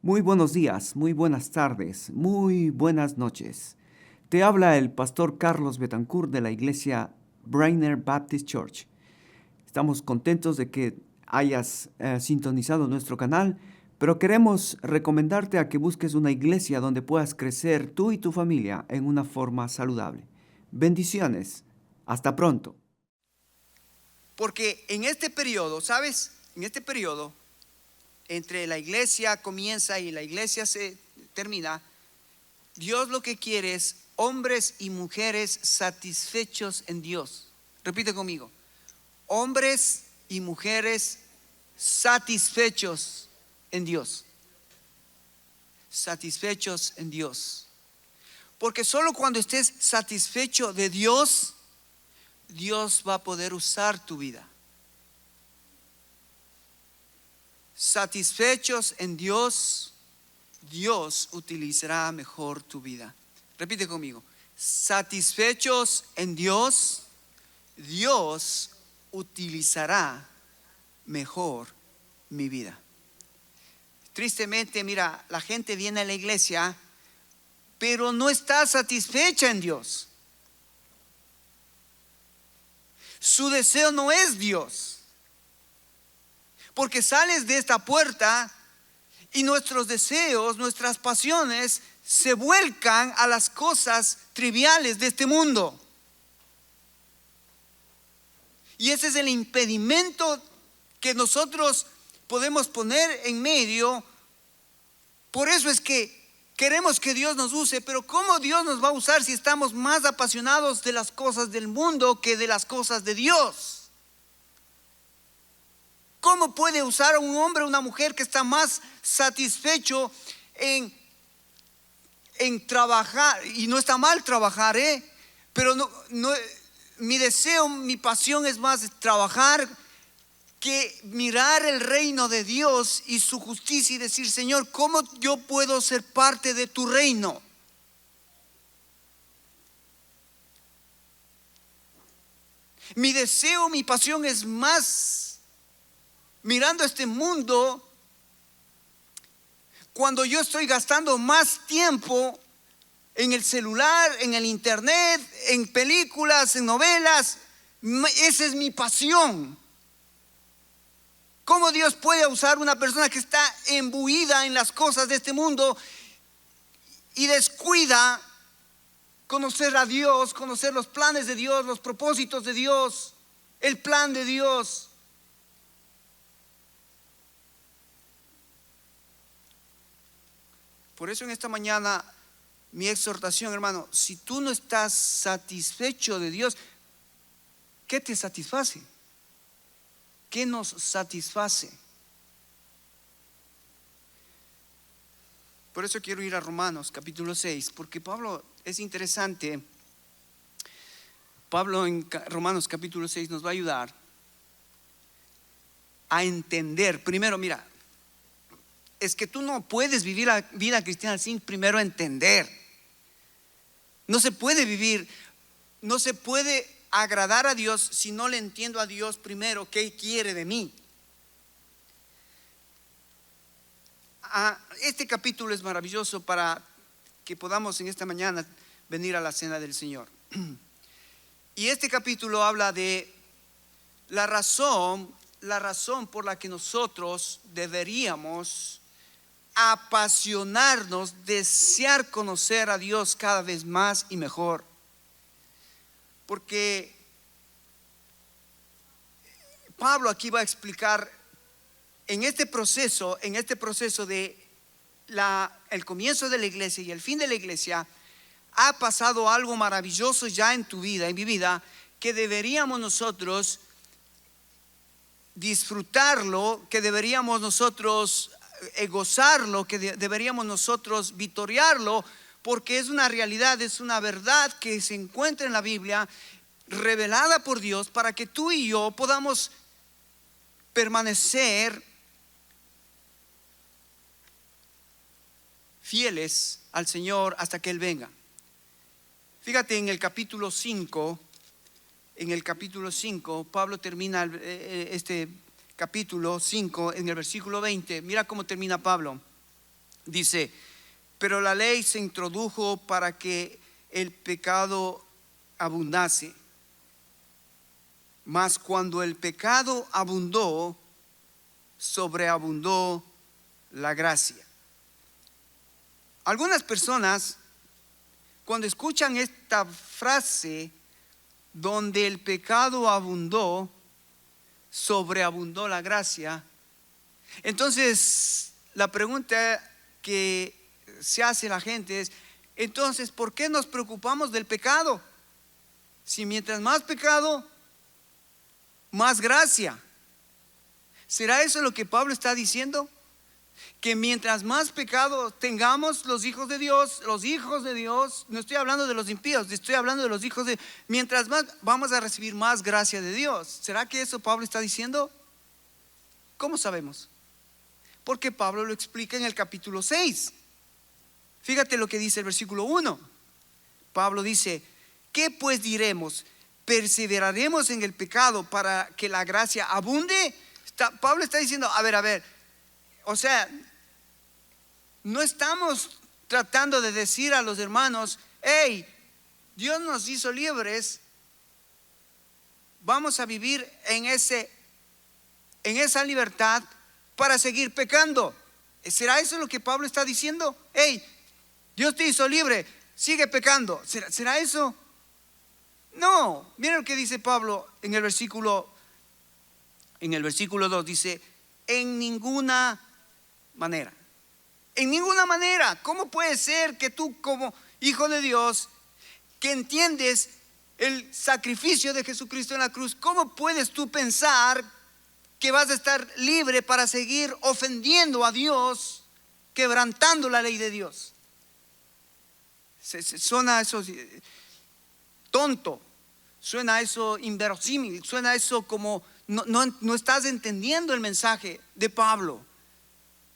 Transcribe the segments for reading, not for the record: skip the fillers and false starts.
Muy buenos días, muy buenas tardes, muy buenas noches. Te habla el pastor Carlos Betancourt de la iglesia Brainer Baptist Church. Estamos contentos de que hayas sintonizado nuestro canal, pero queremos recomendarte a que busques una iglesia donde puedas crecer tú y tu familia en una forma saludable. Bendiciones. Hasta pronto. Porque en este periodo, ¿sabes? En este periodo, entre la iglesia comienza y la iglesia se termina, Dios lo que quiere es hombres y mujeres satisfechos en Dios. Repite conmigo. Hombres y mujeres satisfechos en Dios. Satisfechos en Dios. Porque solo cuando estés satisfecho de Dios, Dios va a poder usar tu vida. Satisfechos en Dios, Dios utilizará mejor tu vida. Repite conmigo. Satisfechos en Dios, Dios utilizará mejor mi vida. Tristemente, mira, la gente viene a la iglesia, pero no está satisfecha en Dios. Su deseo no es Dios. Porque sales de esta puerta y nuestros deseos, nuestras pasiones se vuelcan a las cosas triviales de este mundo. Y ese es el impedimento que nosotros podemos poner en medio. Por eso es que queremos que Dios nos use, pero ¿cómo Dios nos va a usar si estamos más apasionados de las cosas del mundo que de las cosas de Dios? ¿Cómo puede usar a un hombre o una mujer que está más satisfecho en trabajar? Y no está mal trabajar, pero mi deseo, mi pasión es más trabajar que mirar el reino de Dios y su justicia y decir: Señor, ¿cómo yo puedo ser parte de tu reino? Mi deseo, mi pasión es más mirando este mundo. Cuando yo estoy gastando más tiempo en el celular, en el internet, en películas, en novelas, esa es mi pasión. ¿Cómo Dios puede usar una persona que está embuida en las cosas de este mundo y descuida conocer a Dios, conocer los planes de Dios, los propósitos de Dios, el plan de Dios? Por eso en esta mañana mi exhortación, hermano, si tú no estás satisfecho de Dios, ¿qué te satisface? ¿Qué nos satisface? Por eso quiero ir a Romanos capítulo 6, porque Pablo es interesante. Pablo en Romanos capítulo 6 nos va a ayudar a entender. Primero, mira, es que tú no puedes vivir la vida cristiana sin primero entender. No se puede vivir, no se puede agradar a Dios si no le entiendo a Dios primero qué quiere de mí. Este capítulo es maravilloso para que podamos en esta mañana venir a la cena del Señor. Y este capítulo habla de la razón por la que nosotros deberíamos apasionarnos, desear conocer a Dios cada vez más y mejor. Porque Pablo aquí va a explicar en este proceso de el comienzo de la iglesia y el fin de la iglesia, ha pasado algo maravilloso ya en tu vida, en mi vida, que deberíamos nosotros disfrutarlo, que deberíamos nosotros gozarlo, que deberíamos nosotros victoriarlo, porque es una realidad, es una verdad que se encuentra en la Biblia, revelada por Dios, para que tú y yo podamos permanecer fieles al Señor hasta que Él venga. Fíjate en el capítulo 5. En el capítulo 5, Pablo termina este capítulo 5 en el versículo 20. Mira cómo termina Pablo. Dice, pero la ley se introdujo para que el pecado abundase. Mas cuando el pecado abundó, sobreabundó la gracia. Algunas personas, cuando escuchan esta frase, donde el pecado abundó, sobreabundó la gracia, entonces la pregunta que se hace la gente es, entonces, ¿por qué nos preocupamos del pecado? Si mientras más pecado, más gracia. ¿Será eso lo que Pablo está diciendo? Que mientras más pecado tengamos los hijos de Dios, no estoy hablando de los impíos, estoy hablando de los hijos de Dios, mientras más vamos a recibir más gracia de Dios. ¿Será que eso Pablo está diciendo? ¿Cómo sabemos? Porque Pablo lo explica en el capítulo 6. Fíjate lo que dice el versículo 1. Pablo dice, ¿qué pues diremos? ¿Perseveraremos en el pecado para que la gracia abunde? Pablo está diciendo, a ver, o sea, no estamos tratando de decir a los hermanos, hey, Dios nos hizo libres, vamos a vivir en esa libertad para seguir pecando. ¿Será eso lo que Pablo está diciendo? Hey, Dios te hizo libre, sigue pecando. ¿Será eso? No, miren lo que dice Pablo en el versículo 2, dice, en ninguna manera. En ninguna manera. ¿Cómo puede ser que tú, como hijo de Dios, que entiendes el sacrificio de Jesucristo en la cruz, cómo puedes tú pensar que vas a estar libre para seguir ofendiendo a Dios, quebrantando la ley de Dios? Suena eso tonto, suena eso inverosímil, suena eso como no estás entendiendo el mensaje de Pablo.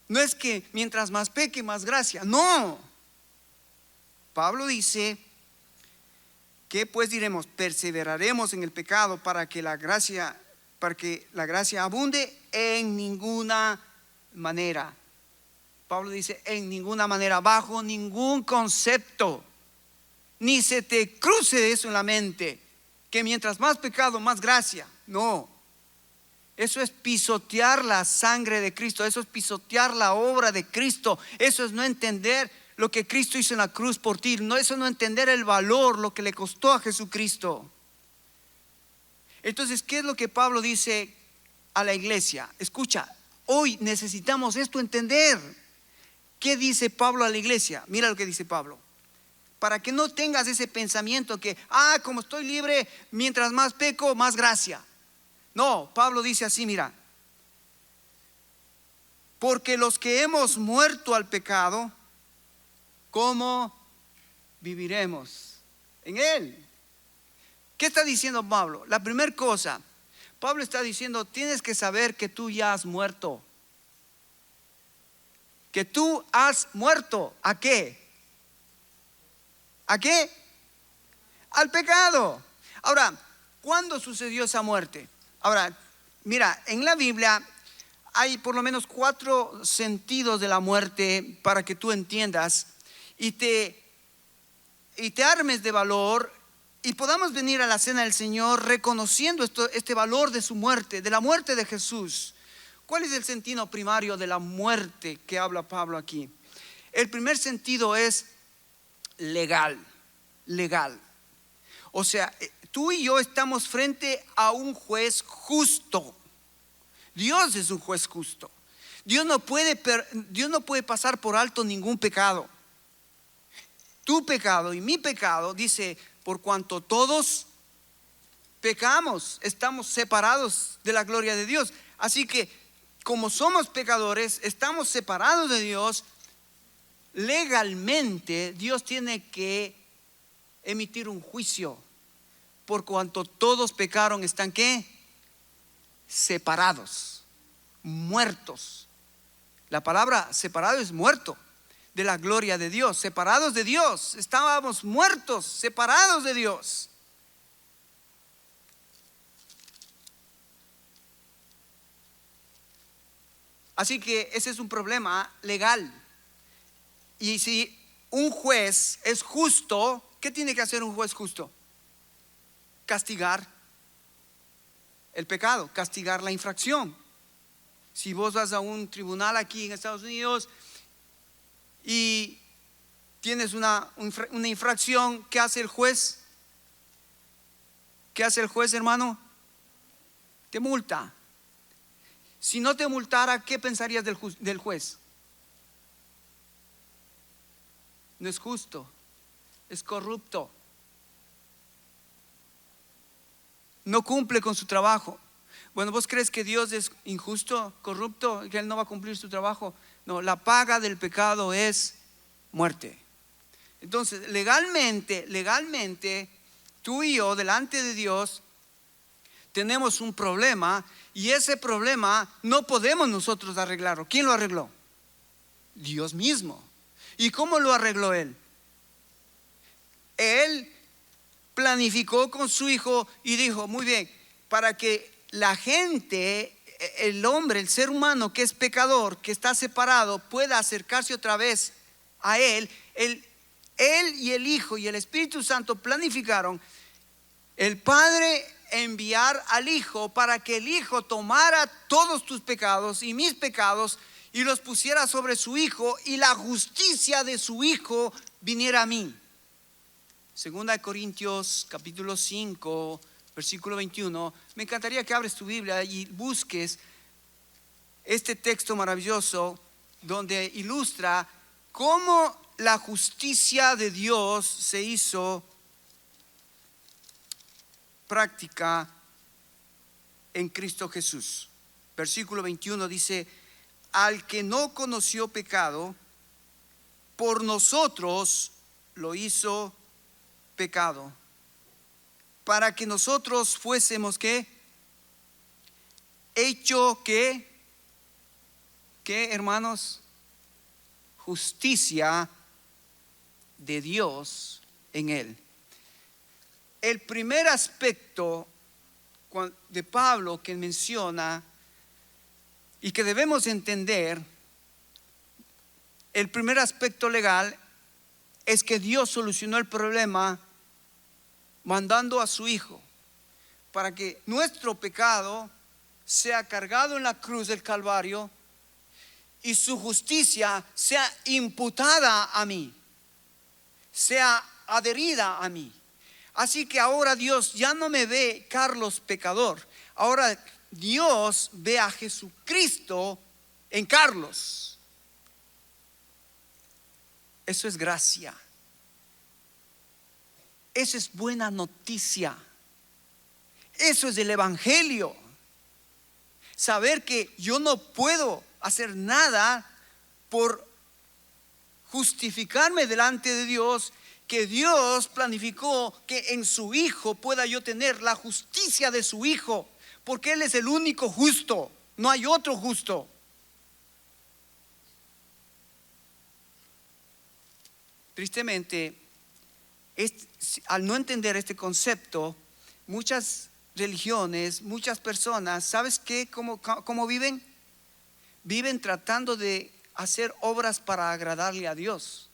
No es que mientras más peque, más gracia. No. Pablo dice, ¿qué pues diremos? Perseveraremos en el pecado para que la gracia abunde. En ninguna manera. Pablo dice, en ninguna manera, bajo ningún concepto. Ni se te cruce eso en la mente, que mientras más pecado, más gracia. No. Eso es pisotear la sangre de Cristo. Eso es pisotear la obra de Cristo. Eso es no entender lo que Cristo hizo en la cruz por ti. No, eso no entender el valor, lo que le costó a Jesucristo. Entonces, ¿qué es lo que Pablo dice a la iglesia? Escucha, hoy necesitamos esto entender. ¿Qué dice Pablo a la iglesia? Mira lo que dice Pablo. Para que no tengas ese pensamiento que, como estoy libre, mientras más peco, más gracia. No, Pablo dice así, mira. Porque los que hemos muerto al pecado, ¿cómo viviremos en él? ¿Qué está diciendo Pablo? La primera cosa, Pablo está diciendo, tienes que saber que tú ya has muerto. Que tú has muerto. ¿A qué? ¿A qué? Al pecado. Ahora, ¿cuándo sucedió esa muerte? Ahora, mira, en la Biblia hay por lo menos 4 sentidos de la muerte para que tú entiendas y te armes de valor y podamos venir a la cena del Señor reconociendo este valor de su muerte, de la muerte de Jesús. ¿Cuál es el sentido primario de la muerte que habla Pablo aquí? El primer sentido es legal. O sea, tú y yo estamos frente a un juez justo. Dios es un juez justo. Dios no puede pasar por alto ningún pecado. Tu pecado y mi pecado, dice, por cuanto todos pecamos, estamos separados de la gloria de Dios. Así que, como somos pecadores, estamos separados de Dios. Legalmente, Dios tiene que emitir un juicio. Por cuanto todos pecaron, ¿están qué? Separados, muertos. La palabra separado es muerto de la gloria de Dios. Separados de Dios, estábamos muertos, separados de Dios. Así que ese es un problema legal. Y si un juez es justo, ¿qué tiene que hacer un juez justo? Castigar el pecado, castigar la infracción. Si vos vas a un tribunal aquí en Estados Unidos y tienes una infracción, ¿qué hace el juez? ¿Qué hace el juez, hermano? Te multa. Si no te multara, ¿qué pensarías del juez? No es justo, es corrupto. No cumple con su trabajo. Bueno, ¿vos crees que Dios es injusto, corrupto, que Él no va a cumplir su trabajo? No, la paga del pecado es muerte. Entonces, legalmente, tú y yo, delante de Dios, tenemos un problema, y ese problema no podemos nosotros arreglarlo. ¿Quién lo arregló? Dios mismo. ¿Y cómo lo arregló Él? Él planificó con su Hijo y dijo, muy bien, para que la gente, el hombre, el ser humano que es pecador, que está separado, pueda acercarse otra vez a Él, Él y el Hijo y el Espíritu Santo planificaron el Padre enviar al Hijo para que el Hijo tomara todos tus pecados y mis pecados y los pusiera sobre su Hijo, y la justicia de su Hijo viniera a mí. Segunda de Corintios capítulo 5 versículo 21. Me encantaría que abres tu Biblia y busques este texto maravilloso donde ilustra cómo la justicia de Dios se hizo práctica en Cristo Jesús. Versículo 21 dice: al que no conoció pecado, por nosotros lo hizo pecado, para que nosotros fuésemos ¿qué? Hecho ¿qué hermanos? Justicia de Dios en él. El primer aspecto de Pablo que menciona y que debemos entender, el primer aspecto legal es que Dios solucionó el problema mandando a su Hijo para que nuestro pecado sea cargado en la cruz del Calvario y su justicia sea imputada a mí, sea adherida a mí. Así que ahora Dios ya no me ve Carlos pecador, ahora Dios ve a Jesucristo en Carlos. Eso es gracia. Eso es buena noticia. Eso es el Evangelio. Saber que yo no puedo hacer nada por justificarme delante de Dios, que Dios planificó que en su Hijo pueda yo tener la justicia de su Hijo, porque Él es el único justo, no hay otro justo. Tristemente, al no entender este concepto, muchas religiones, muchas personas, ¿sabes qué? ¿Cómo viven? Viven tratando de hacer obras para agradarle a Dios.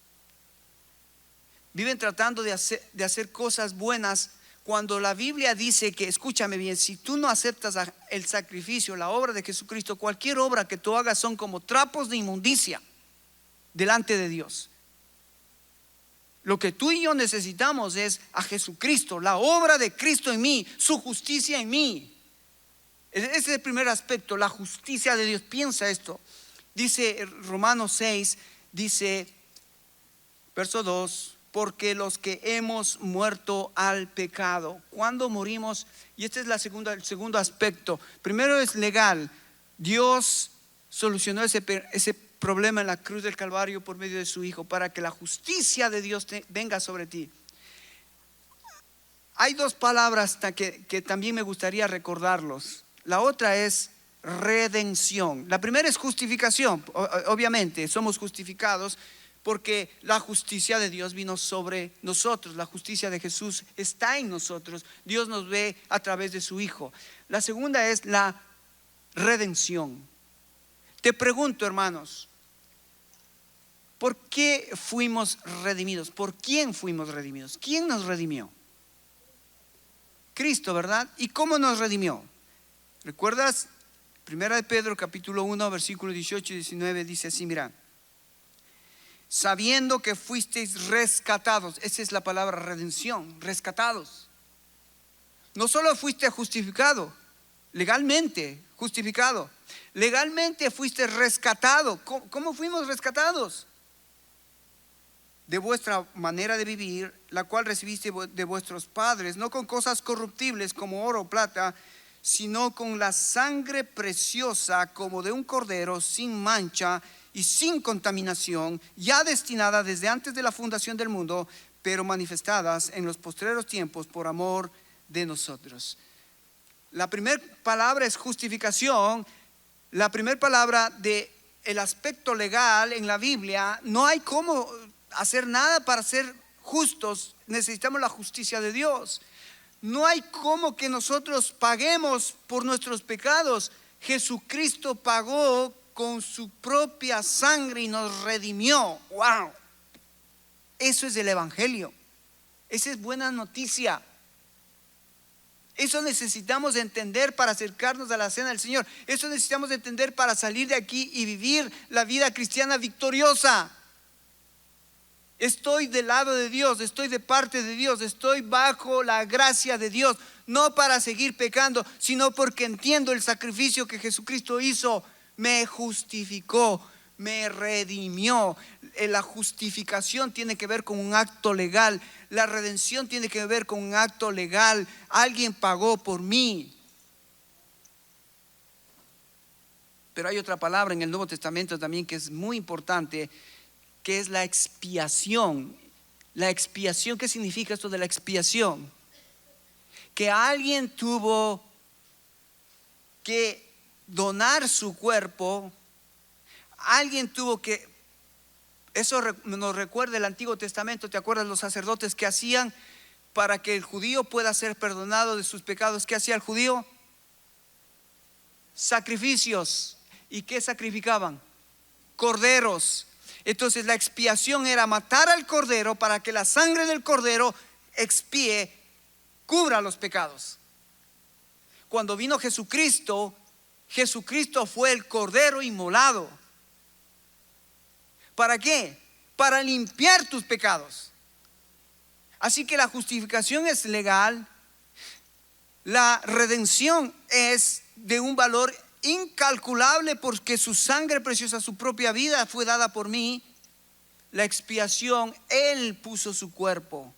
Viven tratando de hacer cosas buenas, cuando la Biblia dice que, escúchame bien, si tú no aceptas el sacrificio, la obra de Jesucristo, cualquier obra que tú hagas son como trapos de inmundicia delante de Dios. Lo que tú y yo necesitamos es a Jesucristo, la obra de Cristo en mí, su justicia en mí. Ese es el primer aspecto, la justicia de Dios. Piensa esto. Dice Romanos 6, dice, verso 2, porque los que hemos muerto al pecado, cuando morimos, y este es el segundo aspecto. Primero es legal. Dios solucionó ese problema en la cruz del Calvario por medio de su Hijo, para que la justicia de Dios venga sobre ti. Hay dos palabras que también me gustaría recordarlos. La otra es redención. La primera es justificación. Obviamente somos justificados porque la justicia de Dios vino sobre nosotros. La justicia de Jesús está en nosotros. Dios nos ve a través de su Hijo. La segunda es la redención. Te pregunto, hermanos, ¿Por qué fuimos redimidos? ¿Por quién fuimos redimidos? ¿Quién nos redimió? Cristo, ¿verdad? ¿Y cómo nos redimió? ¿Recuerdas? Primera de Pedro, capítulo 1, versículos 18 y 19, dice así, mira. Sabiendo que fuisteis rescatados. Esa es la palabra redención, rescatados. No solo fuiste justificado, legalmente justificado. Legalmente fuiste rescatado. ¿Cómo fuimos rescatados? De vuestra manera de vivir, la cual recibiste de vuestros padres, no con cosas corruptibles como oro o plata, sino con la sangre preciosa como de un cordero sin mancha y sin contaminación, ya destinada desde antes de la fundación del mundo, pero manifestadas en los postreros tiempos por amor de nosotros. La primera palabra es justificación. La primera palabra de el aspecto legal en la Biblia, no hay cómo hacer nada para ser justos. Necesitamos la justicia de Dios. No hay cómo que nosotros paguemos por nuestros pecados. Jesucristo pagó con su propia sangre y nos redimió. ¡Wow! Eso es el Evangelio. Esa es buena noticia. Eso necesitamos entender para acercarnos a la cena del Señor. Eso necesitamos entender para salir de aquí y vivir la vida cristiana victoriosa. Estoy del lado de Dios, estoy de parte de Dios, estoy bajo la gracia de Dios. No para seguir pecando, sino porque entiendo el sacrificio que Jesucristo hizo. Me justificó, me redimió. La justificación tiene que ver con un acto legal. La redención tiene que ver con un acto legal. Alguien pagó por mí. Pero hay otra palabra en el Nuevo Testamento también que es muy importante, que es la expiación. La expiación, ¿qué significa esto de la expiación? Que alguien tuvo que donar su cuerpo. Alguien tuvo que, eso nos recuerda el Antiguo Testamento. ¿Te acuerdas los sacerdotes que hacían para que el judío pueda ser perdonado de sus pecados? ¿Qué hacía el judío? Sacrificios. ¿Y qué sacrificaban? Corderos. Entonces la expiación era matar al cordero para que la sangre del cordero expíe, cubra los pecados. Cuando vino Jesucristo, Jesucristo fue el cordero inmolado. ¿Para qué? Para limpiar tus pecados. Así que la justificación es legal. La redención es de un valor incalculable porque su sangre preciosa, su propia vida fue dada por mí. La expiación, Él puso su cuerpo.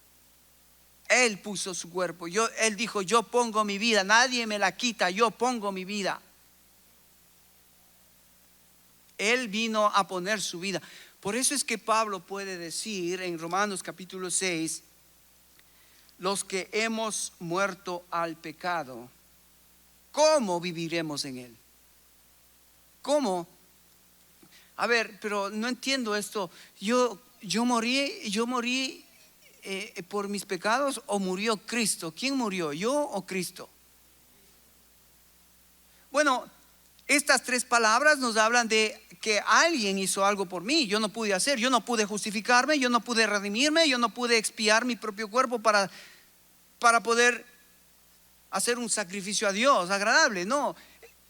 Él puso su cuerpo. Él dijo, yo pongo mi vida, nadie me la quita, yo pongo mi vida. Él vino a poner su vida. Por eso es que Pablo puede decir en Romanos capítulo 6, los que hemos muerto al pecado, ¿cómo viviremos en él? ¿Cómo? A ver, pero no entiendo esto. Yo morí por mis pecados, ¿o murió Cristo? ¿Quién murió, yo o Cristo? Bueno, estas tres palabras nos hablan de que alguien hizo algo por mí. Yo no pude hacer, yo no pude justificarme, yo no pude redimirme, yo no pude expiar mi propio cuerpo para poder hacer un sacrificio a Dios agradable. No,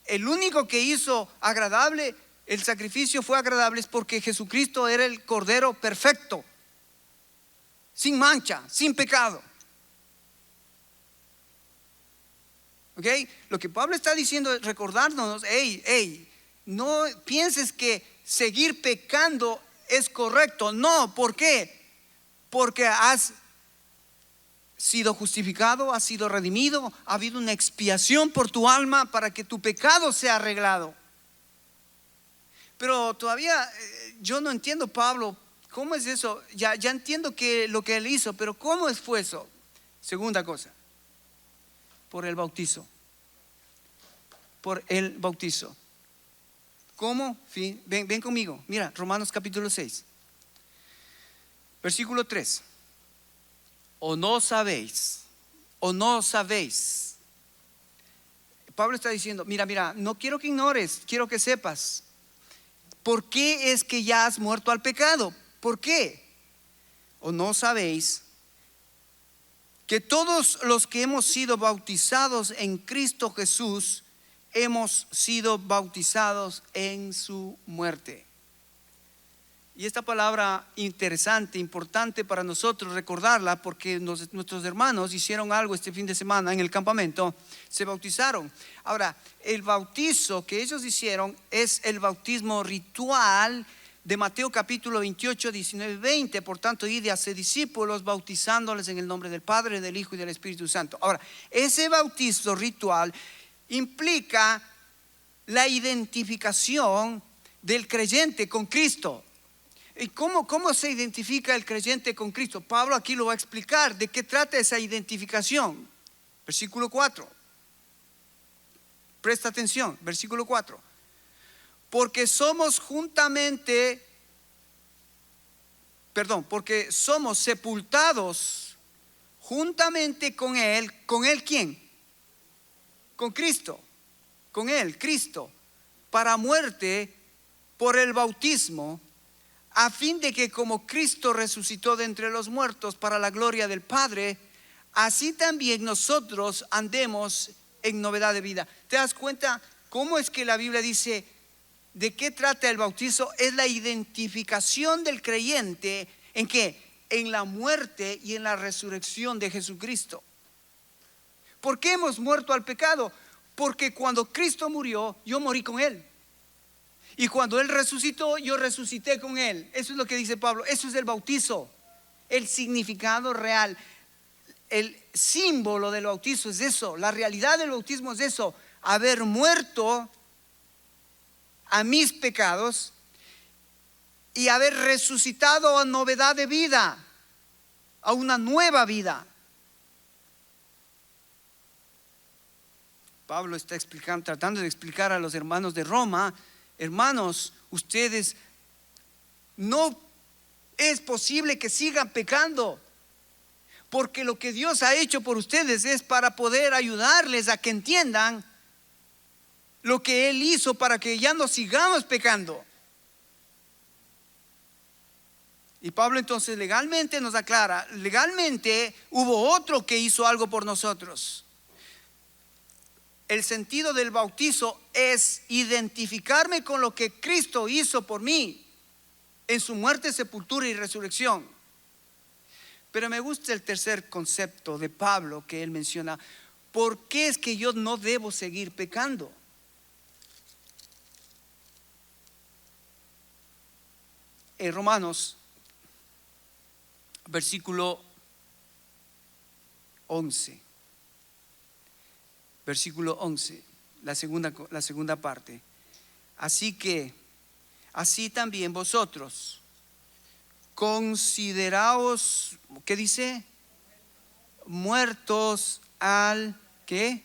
el único que hizo agradable, el sacrificio fue agradable, es porque Jesucristo era el cordero perfecto, sin mancha, sin pecado. ¿Ok? Lo que Pablo está diciendo es recordarnos, no pienses que seguir pecando es correcto. No, ¿por qué? Porque has sido justificado, has sido redimido, ha habido una expiación por tu alma para que tu pecado sea arreglado. Pero todavía yo no entiendo, Pablo, ¿cómo es eso? Ya entiendo que lo que él hizo, pero ¿cómo fue eso? Segunda cosa, por el bautizo. Por el bautizo. ¿Cómo? Ven conmigo. Mira, Romanos capítulo 6, versículo 3. O no sabéis. Pablo está diciendo, mira, no quiero que ignores, quiero que sepas. ¿Por qué es que ya has muerto al pecado? ¿Por qué? ¿O no sabéis que todos los que hemos sido bautizados en Cristo Jesús, hemos sido bautizados en su muerte? Y esta palabra interesante, importante para nosotros recordarla, porque nuestros hermanos hicieron algo este fin de semana en el campamento, se bautizaron. Ahora, el bautizo que ellos hicieron es el bautismo ritual de Mateo capítulo 28, 19 y 20. Por tanto, id y haced discípulos, bautizándoles en el nombre del Padre, del Hijo y del Espíritu Santo. Ahora, ese bautizo ritual implica la identificación del creyente con Cristo. ¿Y cómo se identifica el creyente con Cristo? Pablo aquí lo va a explicar de qué trata esa identificación. Versículo 4. Presta atención, versículo 4. Porque somos sepultados juntamente con Él. ¿Con Él quién? Con Cristo. Con Él, Cristo. Para muerte por el bautismo, a fin de que como Cristo resucitó de entre los muertos para la gloria del Padre, así también nosotros andemos en novedad de vida. ¿Te das cuenta cómo es que la Biblia dice de qué trata el bautizo? Es la identificación del creyente ¿en qué? En la muerte y en la resurrección de Jesucristo. ¿Por qué hemos muerto al pecado? Porque cuando Cristo murió, yo morí con Él. Y cuando Él resucitó, yo resucité con Él. Eso es lo que dice Pablo. Eso es el bautizo. El significado real. El símbolo del bautizo es eso. La realidad del bautismo es eso. Haber muerto a mis pecados y haber resucitado a novedad de vida, a una nueva vida. Pablo está tratando de explicar a los hermanos de Roma: hermanos, ustedes no es posible que sigan pecando, porque lo que Dios ha hecho por ustedes es para poder ayudarles a que entiendan lo que Él hizo para que ya no sigamos pecando. Y Pablo entonces legalmente nos aclara: legalmente hubo otro que hizo algo por nosotros. El sentido del bautizo es identificarme con lo que Cristo hizo por mí en su muerte, sepultura y resurrección. Pero me gusta el tercer concepto de Pablo que él menciona: ¿por qué es que yo no debo seguir pecando? En Romanos versículo 11. Versículo 11, la segunda parte. Así que, así también vosotros, consideraos, ¿qué dice? Muertos al, ¿qué?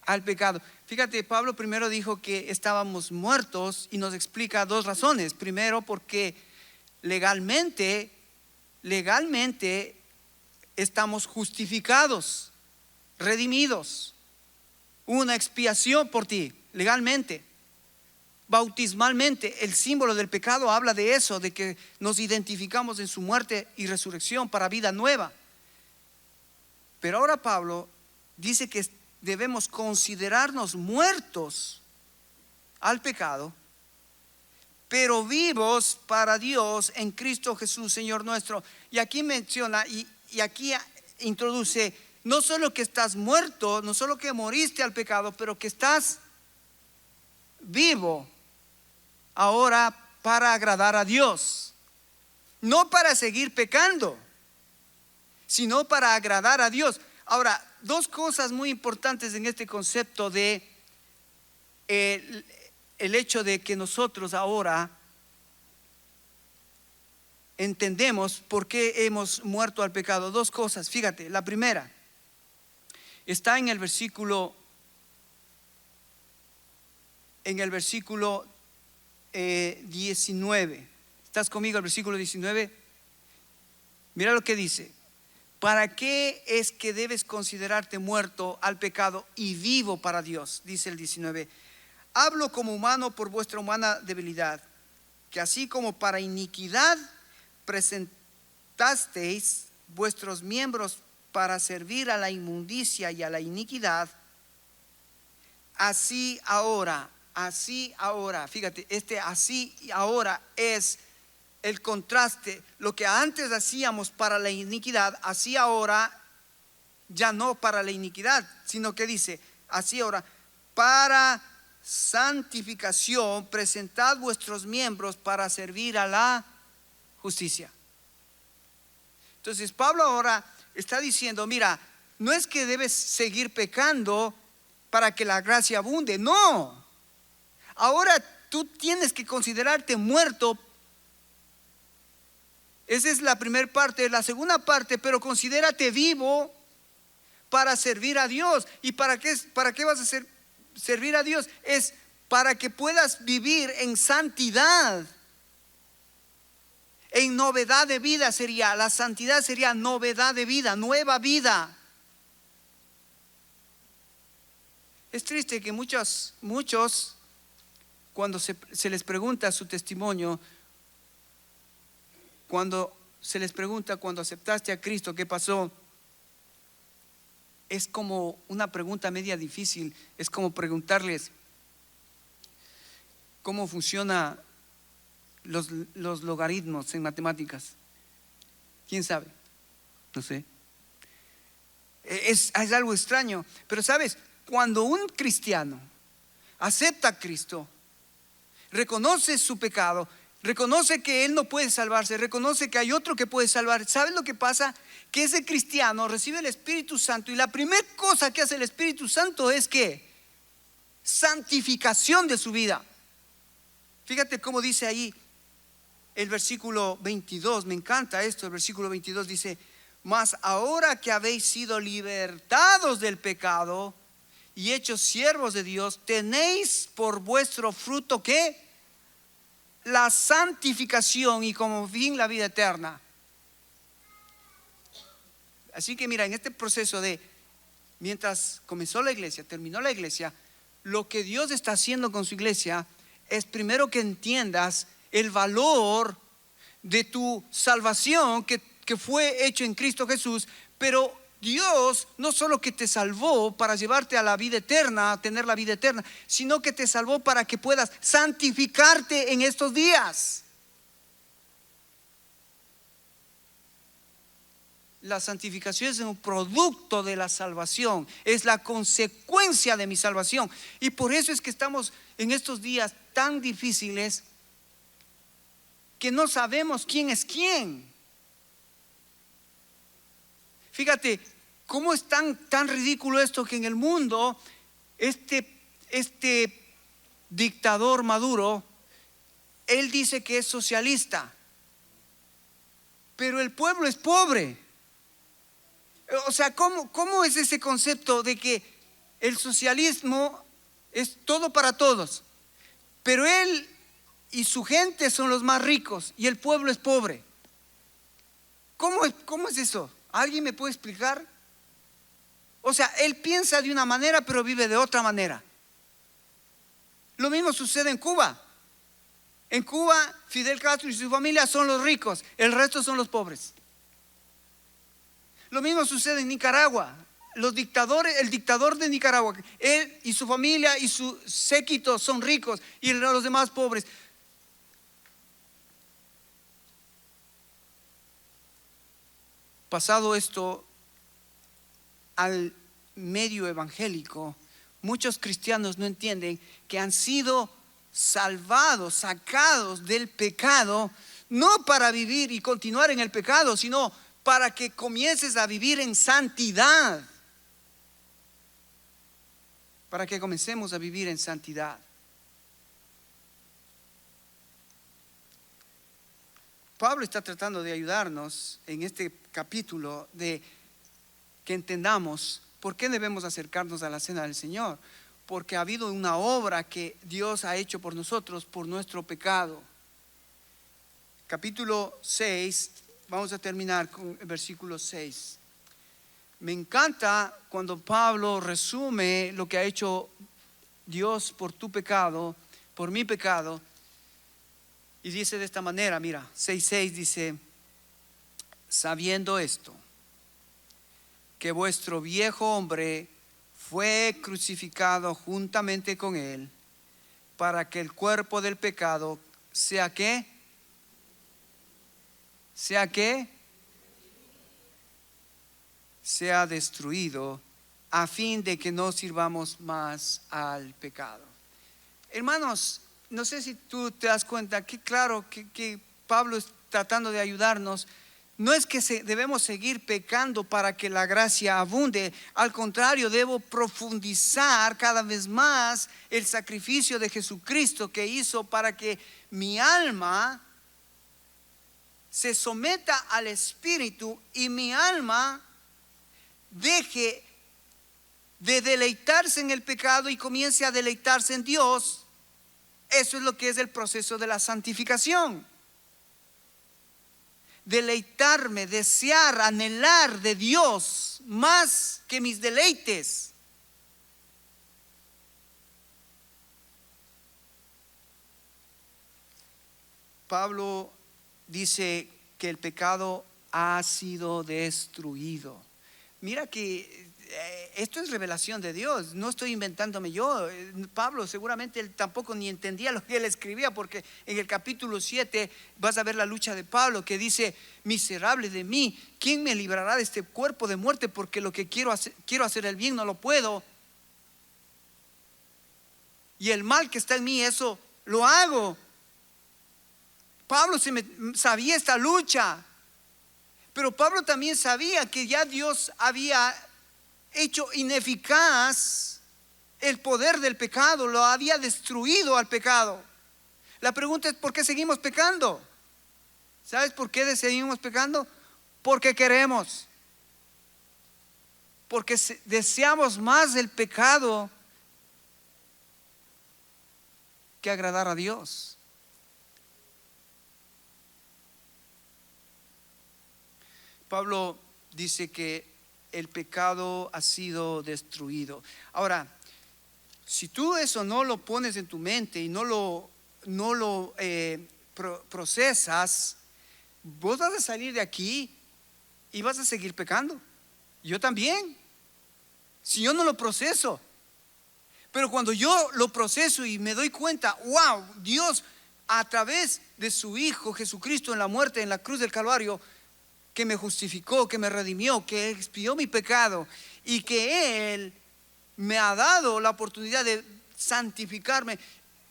Al pecado. Fíjate, Pablo primero dijo que estábamos muertos y nos explica dos razones. Primero, porque legalmente estamos justificados, redimidos. Una expiación por ti, legalmente, bautismalmente. El símbolo del pecado habla de eso, de que nos identificamos en su muerte y resurrección para vida nueva. Pero ahora Pablo dice que debemos considerarnos muertos al pecado, pero vivos para Dios en Cristo Jesús, Señor nuestro. Y aquí menciona y aquí introduce: no solo que estás muerto, no solo que moriste al pecado, pero que estás vivo ahora para agradar a Dios. No para seguir pecando, sino para agradar a Dios. Ahora, dos cosas muy importantes en este concepto de el hecho de que nosotros ahora entendemos por qué hemos muerto al pecado. Dos cosas, fíjate. La primera está en el versículo 19. ¿Estás conmigo? El versículo 19. Mira lo que dice: ¿para qué es que debes considerarte muerto al pecado y vivo para Dios? Dice el 19: hablo como humano por vuestra humana debilidad, que así como para iniquidad presentasteis vuestros miembros para servir a la inmundicia y a la iniquidad, así ahora, fíjate, así ahora es el contraste. Lo que antes hacíamos para la iniquidad, así ahora ya no para la iniquidad, sino que dice, así ahora, para santificación, presentad vuestros miembros para servir a la justicia. Entonces Pablo ahora está diciendo, mira, no es que debes seguir pecando para que la gracia abunde, no. Ahora tú tienes que considerarte muerto. Esa es la primera parte. La segunda parte, pero considérate vivo para servir a Dios. ¿Y para qué vas a servir a Dios? Es para que puedas vivir en santidad, en novedad de vida. La santidad sería novedad de vida, nueva vida. Es triste que muchos cuando se les pregunta su testimonio, cuando se les pregunta cuando aceptaste a Cristo, ¿qué pasó? Es como una pregunta media difícil. Es como preguntarles cómo funcionan los logaritmos en matemáticas. ¿Quién sabe? No sé. Es algo extraño. Pero sabes, cuando un cristiano acepta a Cristo, reconoce su pecado, reconoce que él no puede salvarse, reconoce que hay otro que puede salvar, ¿sabes lo que pasa? Que ese cristiano recibe el Espíritu Santo, y la primera cosa que hace el Espíritu Santo es que santificación de su vida. Fíjate cómo dice ahí el versículo 22, me encanta esto. El versículo 22 dice: mas ahora que habéis sido libertados del pecado y hechos siervos de Dios, tenéis por vuestro fruto ¿qué? La santificación, y como fin la vida eterna. Así que mira, en este proceso de mientras comenzó la iglesia, terminó la iglesia, lo que Dios está haciendo con su iglesia es primero que entiendas el valor de tu salvación que fue hecho en Cristo Jesús. Pero Dios no solo que te salvó para llevarte a la vida eterna, a tener la vida eterna, sino que te salvó para que puedas santificarte en estos días. La santificación es un producto de la salvación, es la consecuencia de mi salvación. Y por eso es que estamos en estos días tan difíciles que no sabemos quién es quién. Fíjate cómo es tan ridículo esto, que en el mundo este dictador Maduro, él dice que es socialista, pero el pueblo es pobre. O sea, ¿cómo es ese concepto de que el socialismo es todo para todos, pero él y su gente son los más ricos y el pueblo es pobre? ¿Cómo es eso? ¿Alguien me puede explicar? O sea, él piensa de una manera pero vive de otra manera. Lo mismo sucede en Cuba. En Cuba, Fidel Castro y su familia son los ricos, el resto son los pobres. Lo mismo sucede en Nicaragua. El dictador de Nicaragua, él y su familia y su séquito son ricos y los demás pobres. Pasado esto al medio evangélico, muchos cristianos no entienden que han sido salvados, sacados del pecado, no para vivir y continuar en el pecado, sino para que comiences a vivir en santidad. Para que comencemos a vivir en santidad. Pablo está tratando de ayudarnos en este capítulo, de que entendamos por qué debemos acercarnos a la cena del Señor. Porque ha habido una obra que Dios ha hecho por nosotros, por nuestro pecado. Capítulo 6, vamos a terminar con el versículo 6. Me encanta cuando Pablo resume lo que ha hecho Dios por tu pecado, por mi pecado. Y dice de esta manera, mira, 6:6 dice: sabiendo esto, que vuestro viejo hombre fue crucificado juntamente con él, para que el cuerpo del pecado sea ¿qué? ¿Sea qué? Sea destruido, a fin de que no sirvamos más al pecado. Hermanos, no sé si tú te das cuenta que claro que Pablo es tratando de ayudarnos. No es que debemos seguir pecando para que la gracia abunde. Al contrario, debo profundizar cada vez más el sacrificio de Jesucristo que hizo para que mi alma se someta al Espíritu y mi alma deje de deleitarse en el pecado y comience a deleitarse en Dios. Eso es lo que es el proceso de la santificación. Deleitarme, desear, anhelar de Dios más que mis deleites. Pablo dice que el pecado ha sido destruido. Mira que esto es revelación de Dios, no estoy inventándome yo. Pablo seguramente él tampoco ni entendía lo que él escribía, porque en el capítulo 7 vas a ver la lucha de Pablo que dice: miserable de mí, ¿quién me librará de este cuerpo de muerte? Porque lo que quiero hacer el bien, no lo puedo, y el mal que está en mí, eso lo hago. Pablo sabía esta lucha, pero Pablo también sabía que ya Dios había hecho ineficaz el poder del pecado, lo había destruido al pecado. La pregunta es: ¿por qué seguimos pecando? ¿Sabes por qué seguimos pecando? Porque queremos, porque deseamos más el pecado que agradar a Dios. Pablo dice que el pecado ha sido destruido. Ahora, si tú eso no lo pones en tu mente y no lo procesas, vos vas a salir de aquí y vas a seguir pecando. Yo también, si yo no lo proceso. Pero cuando yo lo proceso y me doy cuenta, wow, Dios a través de su Hijo Jesucristo en la muerte, en la cruz del Calvario, que me justificó, que me redimió, que expió mi pecado y que Él me ha dado la oportunidad de santificarme.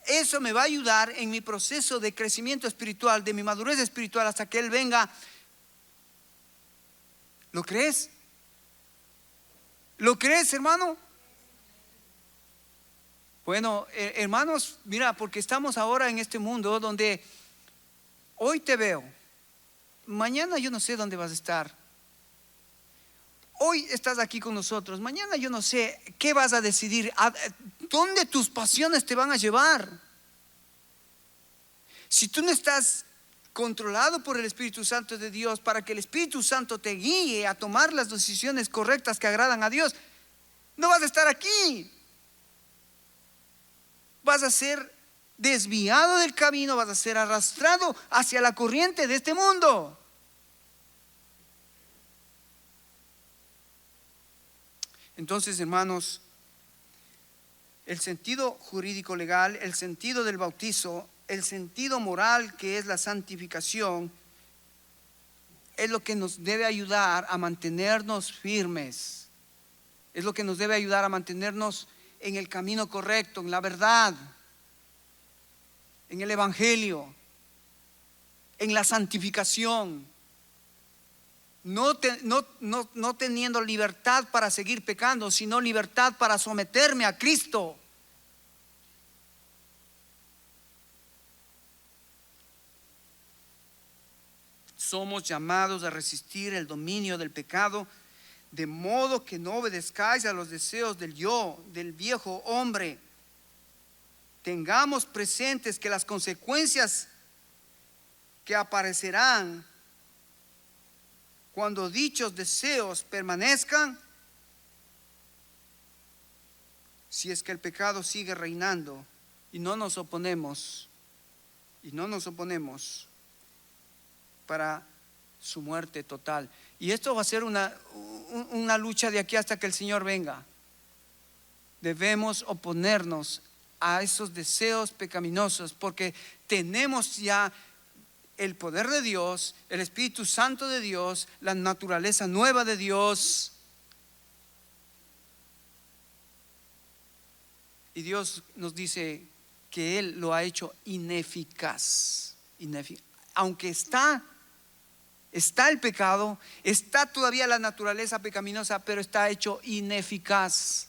Eso me va a ayudar en mi proceso de crecimiento espiritual, de mi madurez espiritual, hasta que Él venga. ¿Lo crees? ¿Lo crees, hermano? Bueno, hermanos, mira, porque estamos ahora en este mundo donde hoy te veo, mañana yo no sé dónde vas a estar. Hoy estás aquí con nosotros, mañana yo no sé qué vas a decidir, dónde tus pasiones te van a llevar. Si tú no estás controlado por el Espíritu Santo de Dios, para que el Espíritu Santo te guíe a tomar las decisiones correctas que agradan a Dios, no vas a estar aquí. Vas a ser desviado del camino, vas a ser arrastrado hacia la corriente de este mundo. Entonces, hermanos, el sentido jurídico legal, el sentido del bautizo, el sentido moral que es la santificación, es lo que nos debe ayudar a mantenernos firmes. Es lo que nos debe ayudar a mantenernos en el camino correcto, en la verdad, en el evangelio, en la santificación. No teniendo libertad para seguir pecando, sino libertad para someterme a Cristo. Somos llamados a resistir el dominio del pecado, de modo que no obedezcáis a los deseos del yo, del viejo hombre. Tengamos presentes que las consecuencias que aparecerán cuando dichos deseos permanezcan, si es que el pecado sigue reinando y no nos oponemos para su muerte total. Y esto va a ser una lucha de aquí hasta que el Señor venga. Debemos oponernos a esos deseos pecaminosos, porque tenemos ya el poder de Dios, el Espíritu Santo de Dios, la naturaleza nueva de Dios. Y Dios nos dice que Él lo ha hecho ineficaz. Aunque está el pecado, está todavía la naturaleza pecaminosa, pero está hecho ineficaz.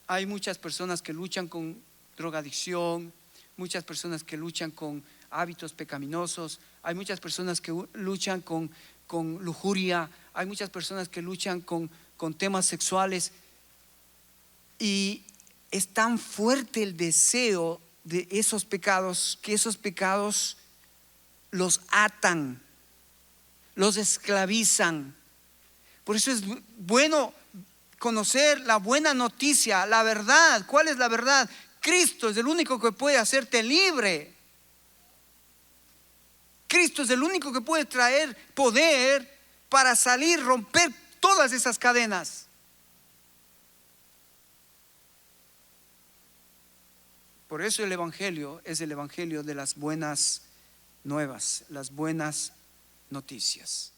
Hay muchas personas que luchan con drogadicción, muchas personas que luchan con hábitos pecaminosos, hay muchas personas que luchan con lujuria, hay muchas personas que luchan con temas sexuales, y es tan fuerte el deseo de esos pecados que esos pecados los atan, los esclavizan. Por eso es bueno conocer la buena noticia, la verdad. ¿Cuál es la verdad? Cristo es el único que puede hacerte libre. Cristo es el único que puede traer poder para salir, romper todas esas cadenas. Por eso el Evangelio es el Evangelio de las buenas nuevas, las buenas noticias.